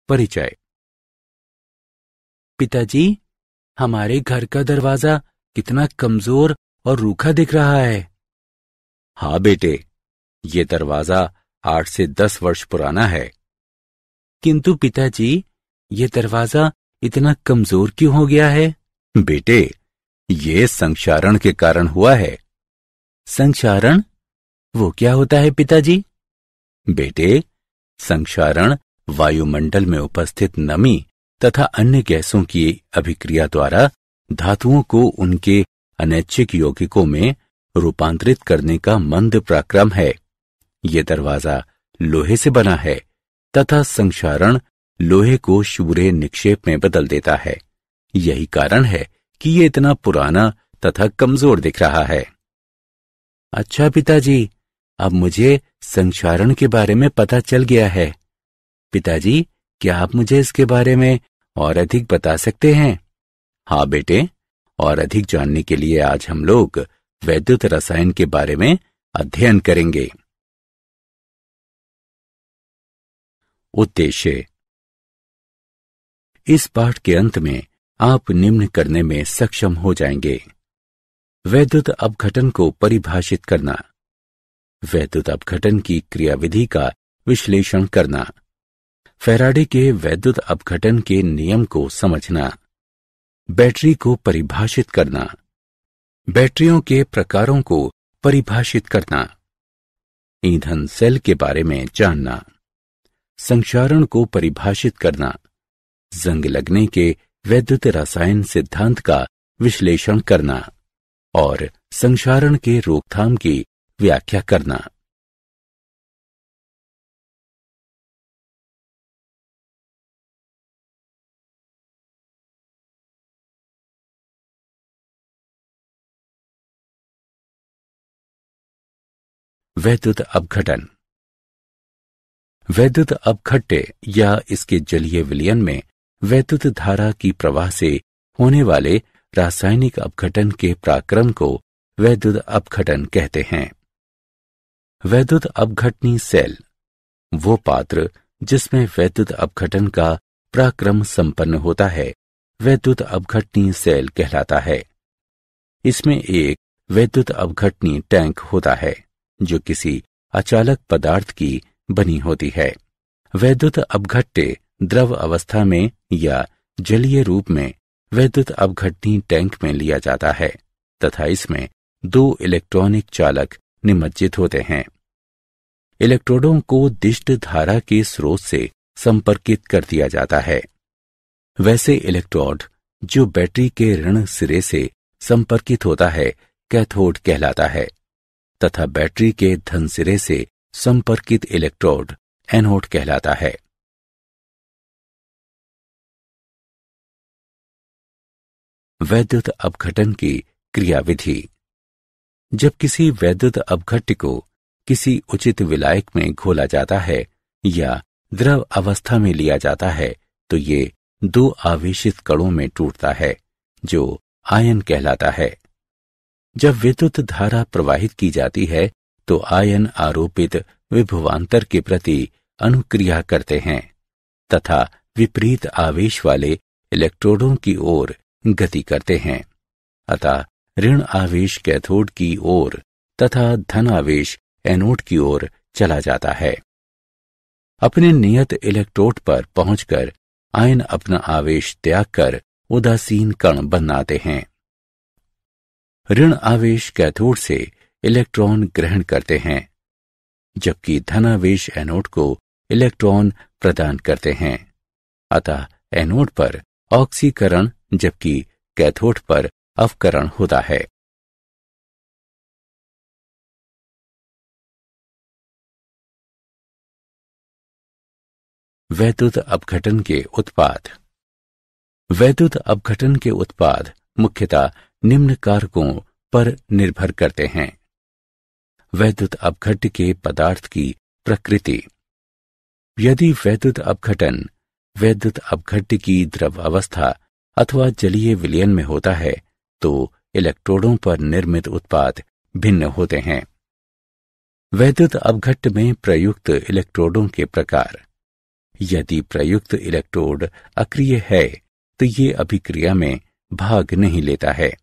परिचय। पिताजी, हमारे घर का दरवाजा कितना कमजोर और रूखा दिख रहा है। हाँ बेटे, ये दरवाजा 8 से 10 वर्ष पुराना है। किंतु पिताजी, ये दरवाजा इतना कमजोर क्यों हो गया है? बेटे, ये संक्षारण के कारण हुआ है। संक्षारण? वो क्या होता है पिताजी? बेटे, संक्षारण वायुमंडल में उपस्थित नमी तथा अन्य गैसों की अभिक्रिया द्वारा धातुओं को उनके अनैच्छिक यौगिकों में रूपांतरित करने का मंद प्रक्रम है। ये दरवाजा लोहे से बना है तथा संक्षारण लोहे को शूरे निक्षेप में बदल देता है। यही कारण है कि ये इतना पुराना तथा कमजोर दिख रहा है। अच्छा पिताजी, अब मुझे संक्षारण के बारे में पता चल गया है। पिताजी, क्या आप मुझे इसके बारे में और अधिक बता सकते हैं? हाँ बेटे, और अधिक जानने के लिए आज हम लोग वैद्युत रसायन के बारे में अध्ययन करेंगे। उद्देश्य। इस पाठ के अंत में आप निम्न करने में सक्षम हो जाएंगे। वैद्युत अपघटन को परिभाषित करना, वैद्युत अपघटन की क्रियाविधि का विश्लेषण करना, फैराडे के वैद्युत अपघटन के नियम को समझना, बैटरी को परिभाषित करना, बैटरियों के प्रकारों को परिभाषित करना, ईंधन सेल के बारे में जानना, संक्षारण को परिभाषित करना, जंग लगने के वैद्युत रसायन सिद्धांत का विश्लेषण करना और संक्षारण के रोकथाम की व्याख्या करना। वैद्युत अपघटन। वैद्युत अपघट्य या इसके जलीय विलयन में वैद्युत धारा की प्रवाह से होने वाले रासायनिक अपघटन के पराक्रम को वैद्युत अपघटन कहते हैं। वैद्युत अपघटनी सेल वो पात्र जिसमें वैद्युत अपघटन का पराक्रम संपन्न होता है, वैद्युत अपघटनी सेल कहलाता है। इसमें एक वैद्युत अपघटनी टैंक होता है जो किसी अचालक पदार्थ की बनी होती है। वैद्युत अपघट्य द्रव अवस्था में या जलीय रूप में वैद्युत अपघटनी टैंक में लिया जाता है तथा इसमें 2 इलेक्ट्रॉनिक चालक निमज्जित होते हैं। इलेक्ट्रोडों को दिष्ट धारा के स्रोत से संपर्कित कर दिया जाता है। वैसे इलेक्ट्रोड जो बैटरी के ऋण सिरे से संपर्कित होता है कैथोड कहलाता है तथा बैटरी के धन सिरे से संपर्कित इलेक्ट्रोड एनोड कहलाता है। वैद्युत अपघटन की क्रियाविधि। जब किसी वैद्युत अपघट्य को किसी उचित विलायक में घोला जाता है या द्रव अवस्था में लिया जाता है तो ये 2 आवेशित कणों में टूटता है जो आयन कहलाता है। जब विद्युत धारा प्रवाहित की जाती है तो आयन आरोपित विभवांतर के प्रति अनुक्रिया करते हैं तथा विपरीत आवेश वाले इलेक्ट्रोडों की ओर गति करते हैं। अतः ऋण आवेश कैथोड की ओर तथा धन आवेश एनोड की ओर चला जाता है। अपने नियत इलेक्ट्रोड पर पहुंचकर आयन अपना आवेश त्याग कर उदासीन कण बनाते हैं। ऋण आवेश कैथोड से इलेक्ट्रॉन ग्रहण करते हैं जबकि धनावेश एनोड को इलेक्ट्रॉन प्रदान करते हैं। अतः एनोड पर ऑक्सीकरण जबकि कैथोड पर अवकरण होता है। वैद्युत अपघटन के उत्पाद। वैद्युत अपघटन के उत्पाद मुख्यतः निम्न कारकों पर निर्भर करते हैं। वैद्युत अपघट्य के पदार्थ की प्रकृति। यदि वैद्युत अपघटन वैद्युत अपघट्य की द्रव अवस्था अथवा जलीय विलयन में होता है तो इलेक्ट्रोडों पर निर्मित उत्पाद भिन्न होते हैं। वैद्युत अपघट्य में प्रयुक्त इलेक्ट्रोडों के प्रकार। यदि प्रयुक्त इलेक्ट्रोड अक्रिय है तो ये अभिक्रिया में भाग नहीं लेता है,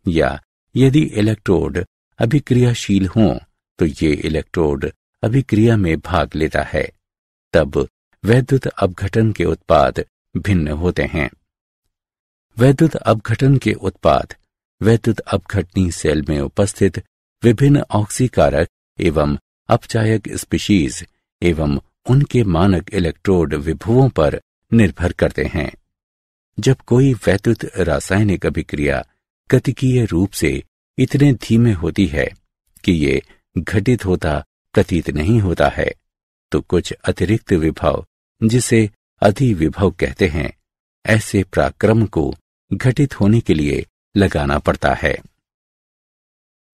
या यदि इलेक्ट्रोड अभिक्रियाशील हों तो ये इलेक्ट्रोड अभिक्रिया में भाग लेता है। तब वैद्युत अपघटन के उत्पाद भिन्न होते हैं। वैद्युत अपघटन के उत्पाद वैद्युत अपघटनी सेल में उपस्थित विभिन्न ऑक्सीकारक एवं अपचायक स्पीशीज एवं उनके मानक इलेक्ट्रोड विभवों पर निर्भर करते हैं। जब कोई वैद्युत रासायनिक अभिक्रिया गतिकीय रूप से इतने धीमे होती है कि ये घटित होता प्रतीत नहीं होता है, तो कुछ अतिरिक्त विभव, जिसे अधिविभव कहते हैं, ऐसे पराक्रम को घटित होने के लिए लगाना पड़ता है।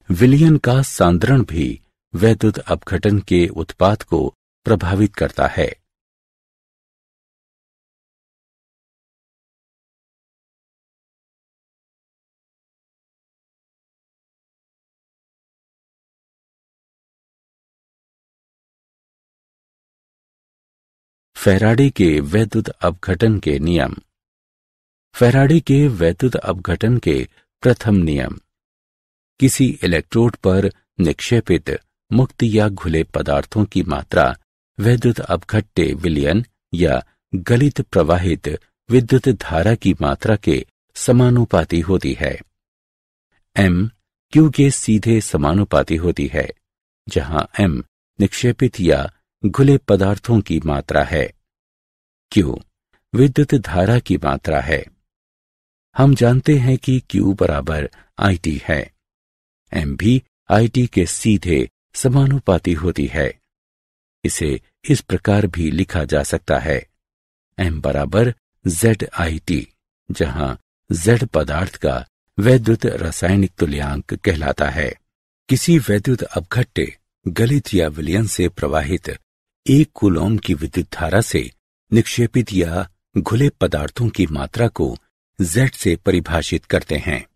विलयन का सांद्रण भी वैद्युत अपघटन के उत्पाद को प्रभावित करता है। फैराडे के वैद्युत अपघटन के नियम। फैराडे के वैद्युत अपघटन के प्रथम नियम। किसी इलेक्ट्रोड पर निक्षेपित मुक्त या घुले पदार्थों की मात्रा वैद्युत अपघट्य विलयन या गलित प्रवाहित विद्युत धारा की मात्रा के समानुपाती होती है। m q के सीधे समानुपाती होती है, जहां m निक्षेपित या घुले पदार्थों की मात्रा है, q विद्युत धारा की मात्रा है। हम जानते हैं कि q बराबर IT है। m भी IT के सीधे समानुपाती होती है। इसे इस प्रकार भी लिखा जा सकता है, m बराबर ZIT, जहां Z पदार्थ का वैद्युत रासायनिक तुल्यांक कहलाता है। किसी वैद्युत अपघट्य गलित या विलयन से प्रवाहित 1 कूलॉम की विद्युत धारा से निक्षेपित या घुले पदार्थों की मात्रा को Z से परिभाषित करते हैं।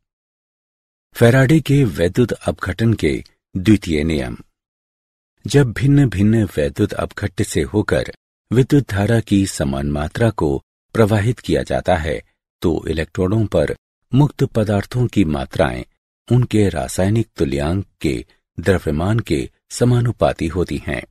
फैराडे के वैद्युत अपघटन के द्वितीय नियम। जब भिन्न भिन्न वैद्युत अपघट्य से होकर विद्युत धारा की समान मात्रा को प्रवाहित किया जाता है, तो इलेक्ट्रोडों पर मुक्त पदार्थों की मात्राएं उनके रासायनिक तुल्यांक के द्रव्यमान के समानुपाती होती हैं।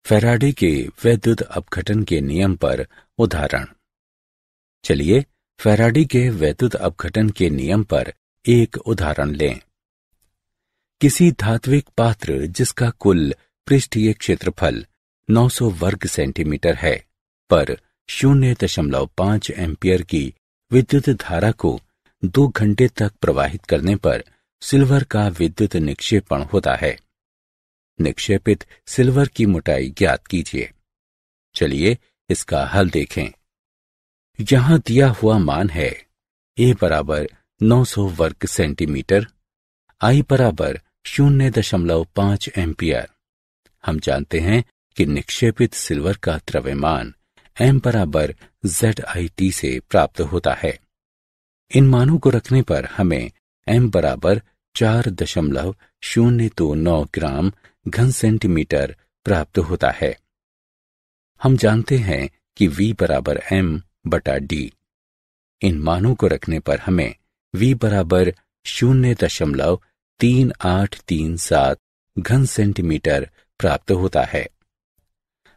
फैराडे के वैद्युत अपघटन के नियम पर उदाहरण। चलिए फैराडे के वैद्युत अपघटन के नियम पर एक उदाहरण लें। किसी धात्विक पात्र जिसका कुल पृष्ठीय क्षेत्रफल 900 वर्ग सेंटीमीटर है, पर 0.5 एम्पियर की विद्युत धारा को 2 घंटे तक प्रवाहित करने पर सिल्वर का विद्युत निक्षेपण होता है। निक्षेपित सिल्वर की मोटाई ज्ञात कीजिए। चलिए इसका हल देखें। यहां दिया हुआ मान है A बराबर 900 वर्ग सेंटीमीटर, I बराबर 0.5 एम्पियर। हम जानते हैं कि निक्षेपित सिल्वर का द्रव्यमान m बराबर ZIT से प्राप्त होता है। इन मानों को रखने पर हमें m बराबर 4.029 ग्राम घन सेंटीमीटर प्राप्त होता है। हम जानते हैं कि V बराबर m बटा D। इन मानों को रखने पर हमें V बराबर 0.3837 घन सेंटीमीटर प्राप्त होता है।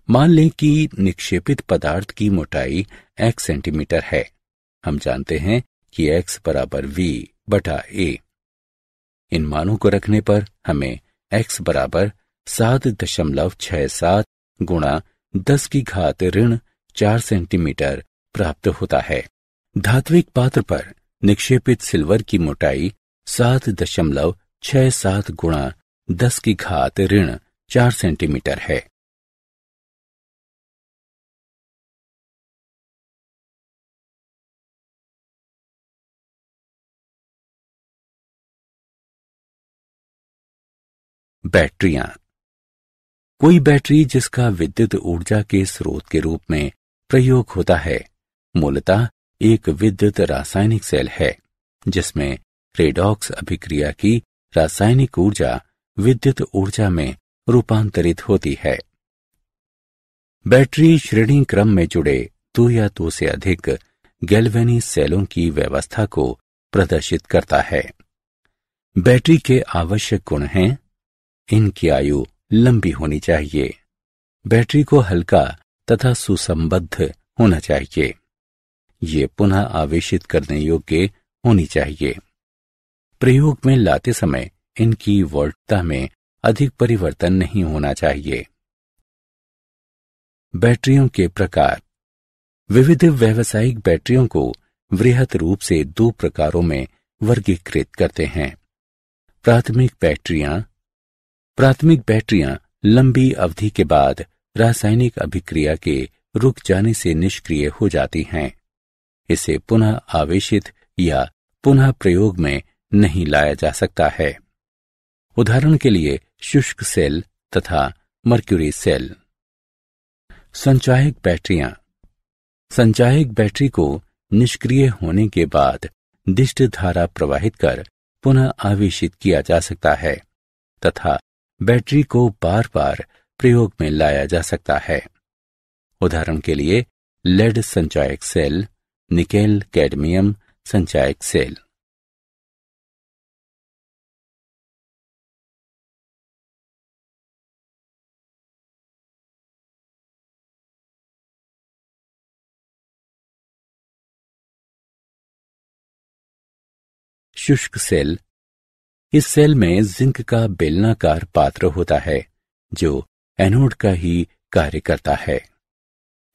मान लें कि निक्षेपित पदार्थ की मोटाई x सेंटीमीटर है। हम जानते हैं कि x बराबर V बटा A। इन मानों को रखने पर हमें x बराबर 7.67 गुणा 10 की घात ऋण 4 सेंटीमीटर प्राप्त होता है। धात्विक पात्र पर निक्षेपित सिल्वर की मोटाई 7.67 गुणा 10 की घात ऋण 4 सेंटीमीटर है। बैटरियां। कोई बैटरी जिसका विद्युत ऊर्जा के स्रोत के रूप में प्रयोग होता है मूलतः एक विद्युत रासायनिक सेल है, जिसमें रेडॉक्स अभिक्रिया की रासायनिक ऊर्जा विद्युत ऊर्जा में रूपांतरित होती है। बैटरी श्रेणी क्रम में जुड़े 2 या 2 से अधिक गैल्वेनी सेलों की व्यवस्था को प्रदर्शित करता है। बैटरी के आवश्यक गुण हैं: इनकी आयु लंबी होनी चाहिए, बैटरी को हल्का तथा सुसंबद्ध होना चाहिए, ये पुनः आवेशित करने योग्य होनी चाहिए, प्रयोग में लाते समय इनकी वोल्टता में अधिक परिवर्तन नहीं होना चाहिए। बैटरियों के प्रकार। विविध व्यावसायिक बैटरियों को वृहत रूप से 2 प्रकारों में वर्गीकृत करते हैं। प्राथमिक बैटरियां लंबी अवधि के बाद रासायनिक अभिक्रिया के रुक जाने से निष्क्रिय हो जाती हैं। इसे पुनः आवेशित या पुनः प्रयोग में नहीं लाया जा सकता है। उदाहरण के लिए शुष्क सेल तथा मर्क्यूरी सेल। संचायक बैटरियां। संचायक बैटरी को निष्क्रिय होने के बाद दिष्ट धारा प्रवाहित कर पुनः आवेशित किया जा सकता है तथा बैटरी को बार बार प्रयोग में लाया जा सकता है। उदाहरण के लिए लेड संचायक सेल, निकेल कैडमियम संचायक सेल। शुष्क सेल। इस सेल में जिंक का बेलनाकार पात्र होता है जो एनोड का ही कार्य करता है।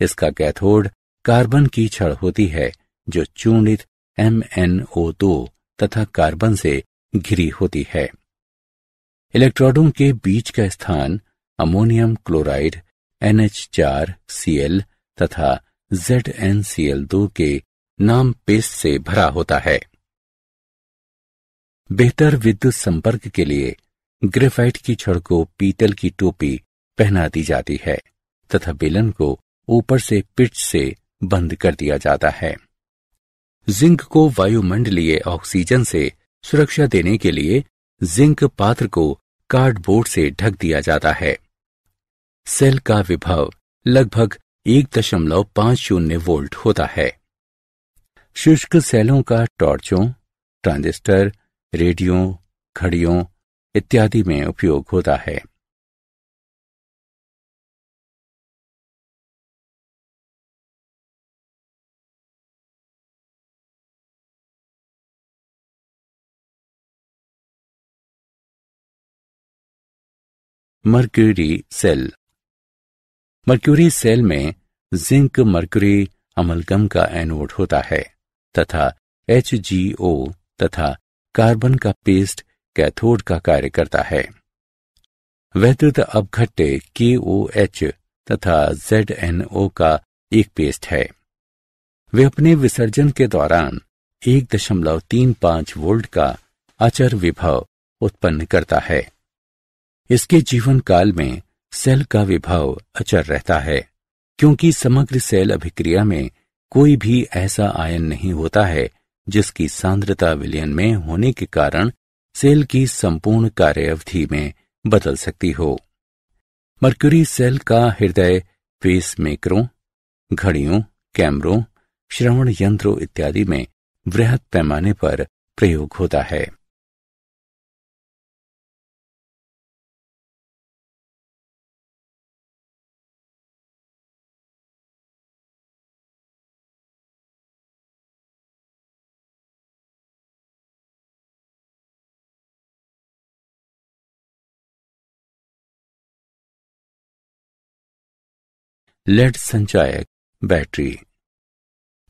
इसका कैथोड कार्बन की छड़ होती है जो चूर्णित MnO2 तथा कार्बन से घिरी होती है। इलेक्ट्रोडों के बीच का स्थान अमोनियम क्लोराइड NH4Cl तथा ZnCl2 के नाम पेस्ट से भरा होता है। बेहतर विद्युत संपर्क के लिए ग्रेफाइट की छड़ को पीतल की टोपी पहना दी जाती है तथा बेलन को ऊपर से पिच से बंद कर दिया जाता है। जिंक को वायुमंडलीय ऑक्सीजन से सुरक्षा देने के लिए जिंक पात्र को कार्डबोर्ड से ढक दिया जाता है। सेल का विभव लगभग 1.50 वोल्ट होता है। शुष्क सेलों का टॉर्चों, ट्रांजिस्टर, रेडियो, घड़ियों इत्यादि में उपयोग होता है। Mercury cell. मर्क्यूरी सेल में जिंक मर्क्यूरी अमलगम का एनोड होता है तथा HgO तथा कार्बन का पेस्ट कैथोड का कार्य करता है। वैद्युत अपघट्य KOH तथा ZnO का एक पेस्ट है। वे अपने विसर्जन के दौरान 1.35 वोल्ट का अचर विभव उत्पन्न करता है। इसके जीवन काल में सेल का विभव अचर रहता है, क्योंकि समग्र सेल अभिक्रिया में कोई भी ऐसा आयन नहीं होता है जिसकी सांद्रता विलयन में होने के कारण सेल की संपूर्ण कार्यावधि में बदल सकती हो। मर्क्यूरी सेल का हृदय पेसमेकरों, घड़ियों, कैमरों, श्रवण यंत्रों इत्यादि में वृहत पैमाने पर प्रयोग होता है। लेड संचायक बैटरी।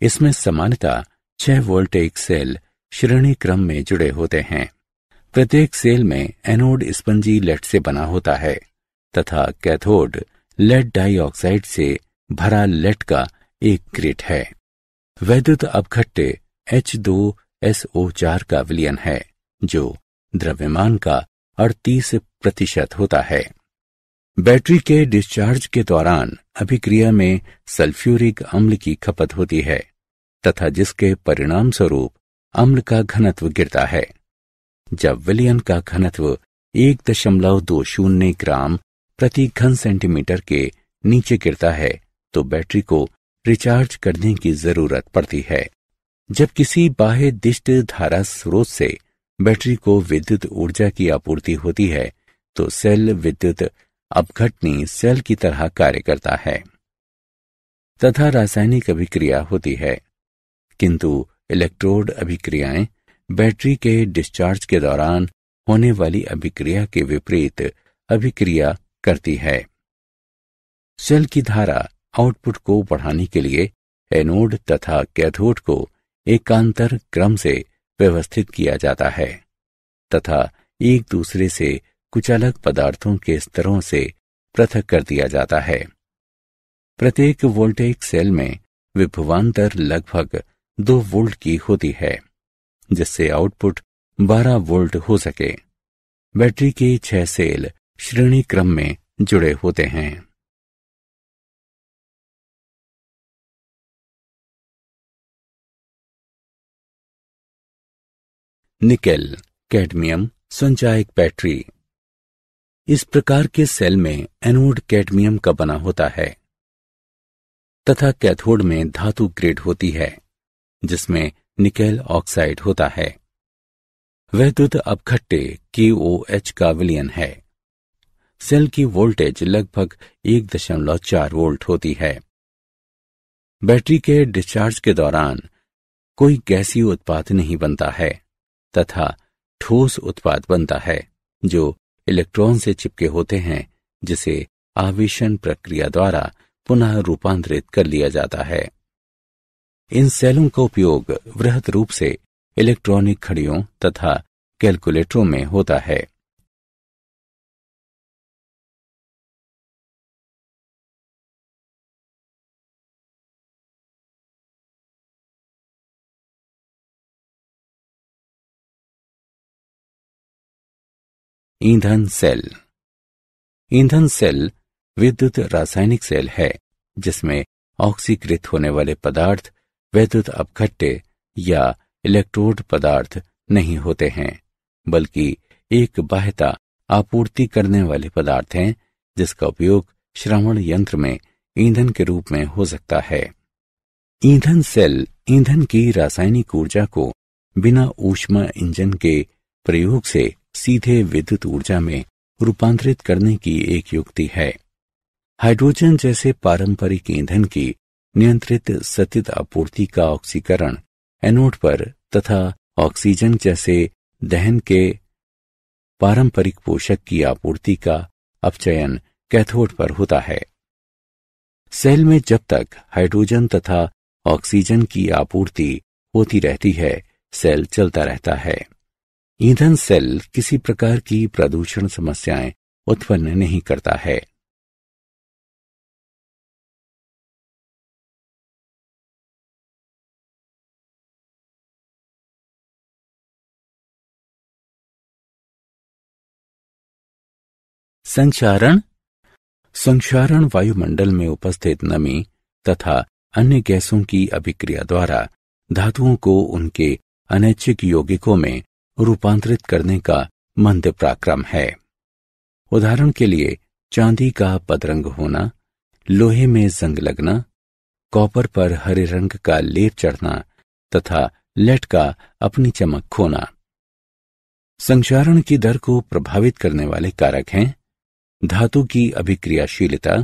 इसमें सामान्यतः 6 वोल्टेज सेल श्रेणी क्रम में जुड़े होते हैं। प्रत्येक सेल में एनोड स्पंजी लेड से बना होता है तथा कैथोड लेड डाइऑक्साइड से भरा लेड का एक ग्रिड है। वैद्युत अपघट्य H2SO4 का विलयन है जो द्रव्यमान का 38% होता है। बैटरी के डिस्चार्ज के दौरान अभिक्रिया में सल्फ्यूरिक अम्ल की खपत होती है तथा जिसके परिणाम स्वरूप अम्ल का घनत्व गिरता है। जब विलयन का घनत्व 1.20 ग्राम प्रति घन सेंटीमीटर के नीचे गिरता है तो बैटरी को रिचार्ज करने की जरूरत पड़ती है। जब किसी बाह्य दिष्ट धारा स्रोत से बैटरी को विद्युत ऊर्जा की आपूर्ति होती है तो सेल विद्युत अपघटनी सेल की तरह कार्य करता है तथा रासायनिक अभिक्रिया होती है, किंतु इलेक्ट्रोड अभिक्रियाएं बैटरी के डिस्चार्ज के दौरान होने वाली अभिक्रिया के विपरीत अभिक्रिया करती है। सेल की धारा आउटपुट को बढ़ाने के लिए एनोड तथा कैथोड को एकांतर क्रम से व्यवस्थित किया जाता है तथा एक दूसरे से कुछ अलग पदार्थों के स्तरों से पृथक कर दिया जाता है। प्रत्येक वोल्टेज सेल में विभवांतर लगभग 2 वोल्ट की होती है जिससे आउटपुट 12 वोल्ट हो सके। बैटरी के 6 सेल श्रेणी क्रम में जुड़े होते हैं। निकेल कैडमियम संचायक बैटरी। इस प्रकार के सेल में एनोड कैडमियम का बना होता है तथा कैथोड में धातु ग्रेड होती है जिसमें निकेल ऑक्साइड होता है। वैद्युत अपघट्य KOH का विलयन है। सेल की वोल्टेज लगभग 1.4 वोल्ट होती है। बैटरी के डिस्चार्ज के दौरान कोई गैसीय उत्पाद नहीं बनता है तथा ठोस उत्पाद बनता है जो इलेक्ट्रॉन से चिपके होते हैं जिसे आवेशन प्रक्रिया द्वारा पुनः रूपांतरित कर लिया जाता है। इन सेलों का उपयोग वृहत रूप से इलेक्ट्रॉनिक घड़ियों तथा कैलकुलेटरों में होता है। ईंधन सेल। ईंधन सेल विद्युत रासायनिक सेल है जिसमें ऑक्सीकृत होने वाले पदार्थ वैद्युत अपघट्य या इलेक्ट्रोड पदार्थ नहीं होते हैं बल्कि एक बाह्यता आपूर्ति करने वाले पदार्थ हैं जिसका उपयोग श्रवण यंत्र में ईंधन के रूप में हो सकता है। ईंधन सेल ईंधन की रासायनिक ऊर्जा को बिना ऊष्मा इंजन के प्रयोग से सीधे विद्युत ऊर्जा में रूपांतरित करने की एक युक्ति है। हाइड्रोजन जैसे पारंपरिक ईंधन की नियंत्रित सतत आपूर्ति का ऑक्सीकरण एनोड पर तथा ऑक्सीजन जैसे दहन के पारंपरिक पोषक की आपूर्ति का अपचयन कैथोड पर होता है। सेल में जब तक हाइड्रोजन तथा ऑक्सीजन की आपूर्ति होती रहती है सेल चलता रहता है। ईंधन सेल किसी प्रकार की प्रदूषण समस्याएं उत्पन्न नहीं करता है। संक्षारण। संक्षारण वायुमंडल में उपस्थित नमी तथा अन्य गैसों की अभिक्रिया द्वारा धातुओं को उनके अनैच्छिक यौगिकों में रूपांतरित करने का मंद पराक्रम है। उदाहरण के लिए चांदी का बदरंग होना, लोहे में जंग लगना, कॉपर पर हरे रंग का लेप चढ़ना तथा लेड का अपनी चमक खोना। संक्षारण की दर को प्रभावित करने वाले कारक हैं धातु की अभिक्रियाशीलता,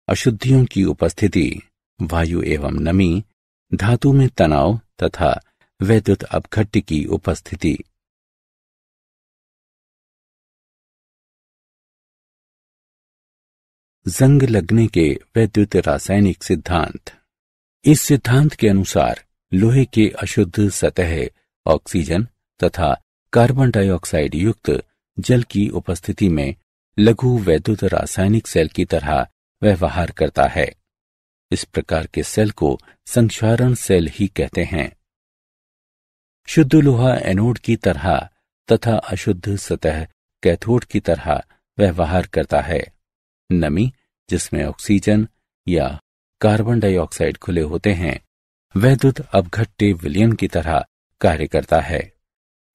अशुद्धियों की उपस्थिति, वायु एवं नमी, धातु में तनाव तथा वैद्युत अपघट्य की उपस्थिति। जंग लगने के वैद्युत रासायनिक सिद्धांत। इस सिद्धांत के अनुसार लोहे के अशुद्ध सतह ऑक्सीजन तथा कार्बन डाइऑक्साइड युक्त जल की उपस्थिति में लघु वैद्युत रासायनिक सेल की तरह व्यवहार करता है। इस प्रकार के सेल को संक्षारण सेल ही कहते हैं। शुद्ध लोहा एनोड की तरह तथा अशुद्ध सतह कैथोड की तरह व्यवहार करता है। नमी, जिसमें ऑक्सीजन या कार्बन डाइऑक्साइड खुले होते हैं, वैद्युत अपघट्य विलयन की तरह कार्य करता है।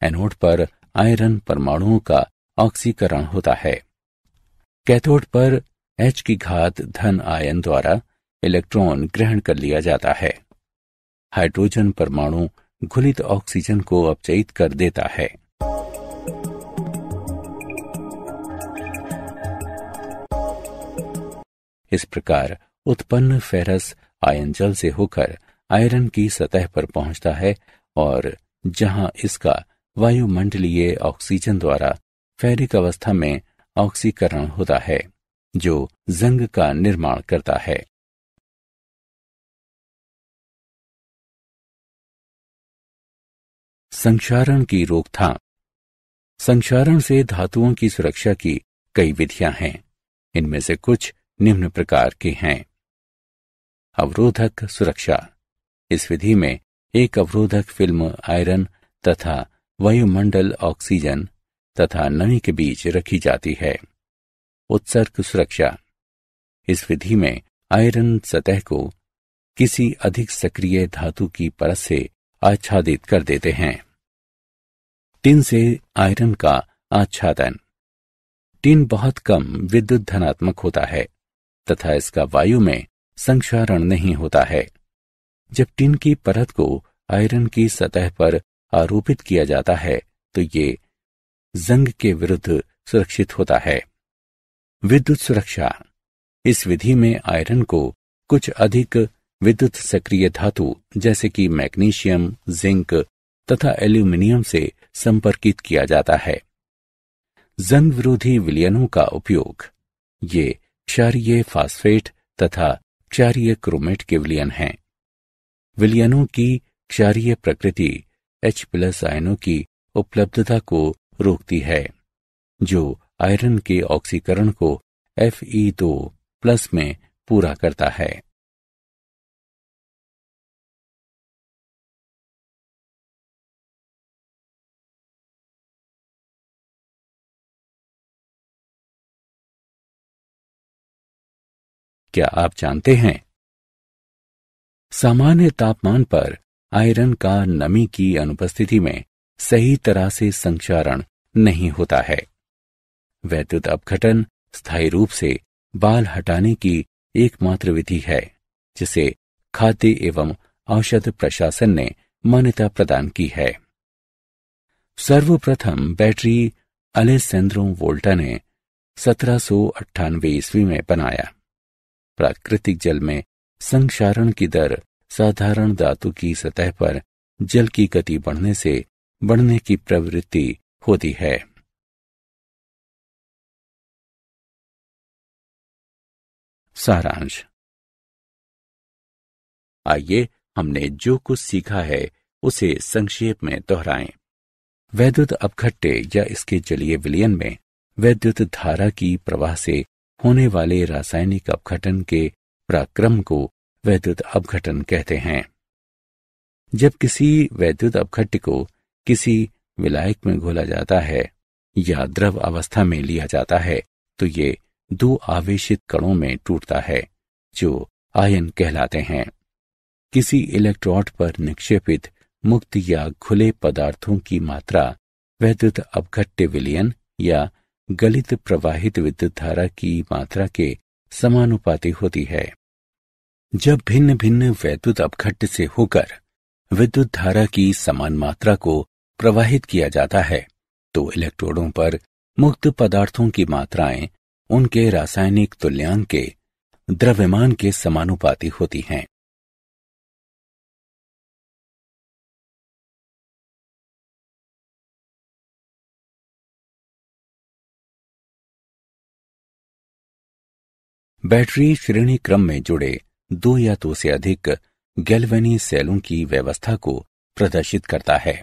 एनोड पर आयरन परमाणुओं का ऑक्सीकरण होता है। कैथोड पर H की घात धन आयन द्वारा इलेक्ट्रॉन ग्रहण कर लिया जाता है। हाइड्रोजन परमाणु घुलित ऑक्सीजन को अपचयित कर देता है। इस प्रकार उत्पन्न फेरस आयन जल से होकर आयरन की सतह पर पहुंचता है और जहां इसका वायुमंडलीय ऑक्सीजन द्वारा फेरिक अवस्था में ऑक्सीकरण होता है, जो जंग का निर्माण करता है। संक्षारण की रोकथाम। संक्षारण से धातुओं की सुरक्षा की कई विधियां हैं। इनमें से कुछ निम्न प्रकार के हैं। अवरोधक सुरक्षा। इस विधि में एक अवरोधक फिल्म आयरन तथा वायुमंडल ऑक्सीजन तथा नमी के बीच रखी जाती है। उत्सर्ग सुरक्षा। इस विधि में आयरन सतह को किसी अधिक सक्रिय धातु की परत से आच्छादित कर देते हैं। टिन से आयरन का आच्छादन। टिन बहुत कम विद्युत धनात्मक होता है तथा इसका वायु में संक्षारण नहीं होता है। जब टिन की परत को आयरन की सतह पर आरोपित किया जाता है तो ये जंग के विरुद्ध सुरक्षित होता है। विद्युत सुरक्षा। इस विधि में आयरन को कुछ अधिक विद्युत सक्रिय धातु जैसे कि मैग्नीशियम, जिंक तथा एल्यूमिनियम से संपर्कित किया जाता है। जंग विरोधी विलयनों का उपयोग। ये क्षारीय फास्फेट तथा क्षारीय क्रोमेट के विलयन हैं। विलयनों की क्षारीय प्रकृति H+ आयनों की उपलब्धता को रोकती है, जो आयरन के ऑक्सीकरण को Fe2+ में पूरा करता है। क्या आप जानते हैं, सामान्य तापमान पर आयरन का नमी की अनुपस्थिति में सही तरह से संक्षारण नहीं होता है। वैद्युत अपघटन स्थायी रूप से बाल हटाने की एकमात्र विधि है जिसे खाद्य एवं औषध प्रशासन ने मान्यता प्रदान की है। सर्वप्रथम बैटरी अलेसेंद्रो वोल्टा ने 1798 ईस्वी में बनाया। प्राकृतिक जल में संक्षारण की दर साधारण धातु की सतह पर जल की गति बढ़ने से बढ़ने की प्रवृत्ति होती है। सारांश। आइए हमने जो कुछ सीखा है उसे संक्षेप में दोहराएं। वैद्युत अपघट्य या इसके जलीय विलयन में वैद्युत धारा की प्रवाह से होने वाले रासायनिक अपघटन के पराक्रम को वैद्युत अपघटन कहते हैं। जब किसी वैद्युत अपघट्य को किसी विलायक में घोला जाता है या द्रव अवस्था में लिया जाता है तो ये दो आवेशित कणों में टूटता है जो आयन कहलाते हैं। किसी इलेक्ट्रोड पर निक्षेपित मुक्त या खुले पदार्थों की मात्रा वैद्युत अपघट्य विलयन या गलित प्रवाहित विद्युत धारा की मात्रा के समानुपाती होती है। जब भिन्न भिन्न वैद्युत अपघट्य से होकर विद्युत धारा की समान मात्रा को प्रवाहित किया जाता है तो इलेक्ट्रोडों पर मुक्त पदार्थों की मात्राएं उनके रासायनिक तुल्यांक के द्रव्यमान के समानुपाती होती हैं। बैटरी श्रेणी क्रम में जुड़े दो या दो से अधिक गैल्वेनी सेलों की व्यवस्था को प्रदर्शित करता है।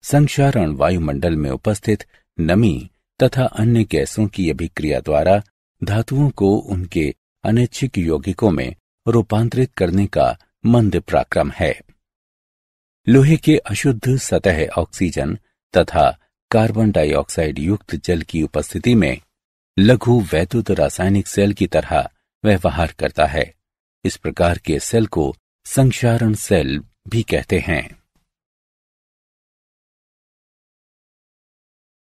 संक्षारण वायुमंडल में उपस्थित नमी तथा अन्य गैसों की अभिक्रिया द्वारा धातुओं को उनके अनैच्छिक यौगिकों में रूपांतरित करने का मंद पराक्रम है। लोहे के अशुद्ध सतह ऑक्सीजन तथा कार्बन डाइऑक्साइड युक्त जल की उपस्थिति में लघु वैद्युत रासायनिक सेल की तरह व्यवहार करता है। इस प्रकार के सेल को संक्षारण सेल भी कहते हैं।